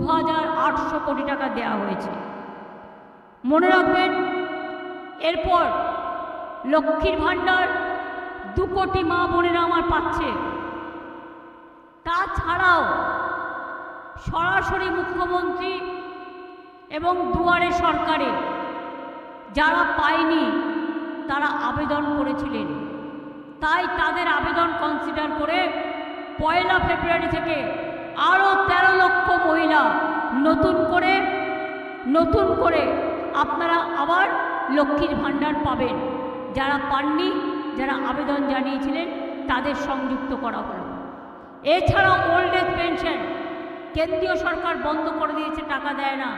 2,800 কোটি টাকা দেওয়া হয়েছে। মনে রাখবেন, এরপর লক্ষ্মীর ভাণ্ডার 2 কোটি মা বোনেরা আমার পাচ্ছে। তাছাড়াও সরাসরি মুখ্যমন্ত্রী এবং দুয়ারে সরকারে যারা পায়নি তারা আবেদন করেছিলেন, তাই তাদের আবেদন কনসিডার করে 1 ফেব্রুয়ারি থেকে আরও 13 লক্ষ মহিলা নতুন করে আপনারা আবার লক্ষ্মীর ভাণ্ডার পাবেন। যারা পাননি, যারা আবেদন জানিয়েছিলেন তাদের সংযুক্ত করা হলো। এছাড়া ওল্ড এজ পেনশন কেন্দ্রীয় সরকার বন্ধ করে দিয়েছে, টাকা দেয় না।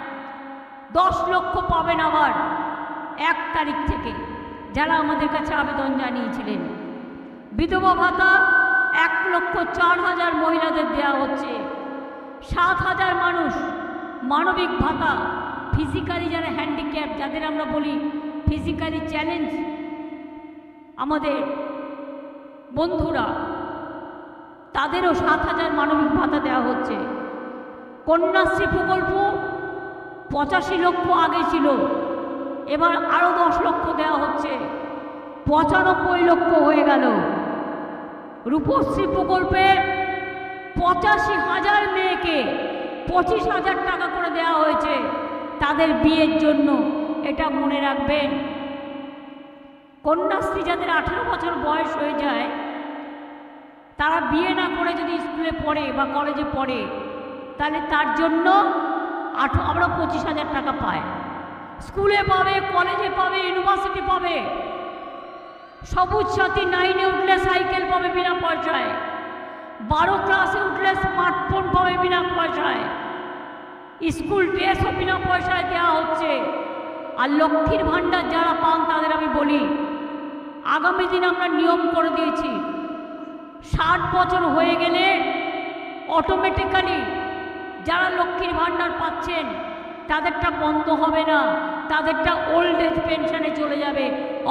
10 লক্ষ পাবেন আবার 1 তারিখ থেকে, যারা আমাদের কাছে আবেদন জানিয়েছিলেন। বিধবা ভাতা 1,04,000 মহিলাদের দেওয়া হচ্ছে। 7,000 মানুষ মানবিক ভাতা, ফিজিক্যালি যারা হ্যান্ডিক্যাপ, যাদের আমরা বলি ফিজিক্যালি চ্যালেঞ্জ আমাদের বন্ধুরা, তাদেরও 7,000 মানবিক ভাতা দেওয়া হচ্ছে। কন্যাশ্রী প্রকল্প 85 লক্ষ আগে ছিল, এবার আরও 10 লক্ষ দেওয়া হচ্ছে, 95 লক্ষ হয়ে গেল। রূপশ্রী প্রকল্পে 85,000 মেয়েকে 25,000 টাকা করে দেওয়া হয়েছে তাদের বিয়ের জন্য। এটা মনে রাখবেন। কন্যাশ্রী যাদের 18 বছর বয়স হয়ে যায়, তারা বিয়ে না করে যদি স্কুলে পড়ে বা কলেজে পড়ে, তাহলে তার জন্য আমরা 25,000 টাকা পাই। স্কুলে পাবে, কলেজে পাবে, ইউনিভার্সিটি পাবে। সবুজ সাথী 9-এ উঠলে সাইকেল পাবে বিনা পয়সায়, 12 ক্লাসে উঠলে স্মার্টফোন পাবে বিনা পয়সায়, স্কুল ড্রেসও বিনা পয়সায় দেওয়া হচ্ছে। আর লক্ষ্মীর ভাণ্ডার যারা পান তাদের আমি বলি, আগামী দিন আমরা নিয়ম করে দিয়েছি, 60 বছর হয়ে গেলে অটোমেটিক্যালি যারা লক্ষ্মীর ভাণ্ডার পাচ্ছেন তাদেরটা বন্ধ হবে না, তাদেরটা ওল্ড এজ পেনশনে চলে যাবে।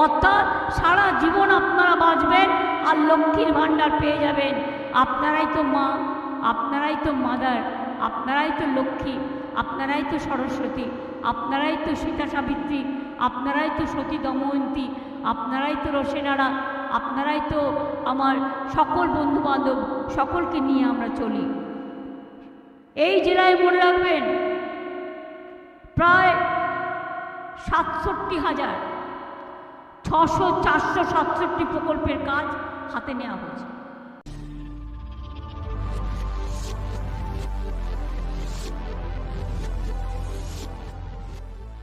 অর্থাৎ সারা জীবন আপনারা বাঁচবেন আর লক্ষ্মীর ভাণ্ডার পেয়ে যাবেন। আপনারাই তো মা, আপনারাই তো মাদার, আপনারাই তো লক্ষ্মী, আপনারাই তো সরস্বতী, আপনারাই তো সীতা সাবিত্রী, আপনারাই তো সতী দময়ন্তী, আপনারাই তো রসেনারা, আপনারাই তো আমার সকল বন্ধুবান্ধব, সকলকে নিয়ে আমরা চলি। এই জেলায় মনে রাখবেন প্রায় 67,467 প্রকল্পের কাজ হাতে নেওয়া হয়েছে।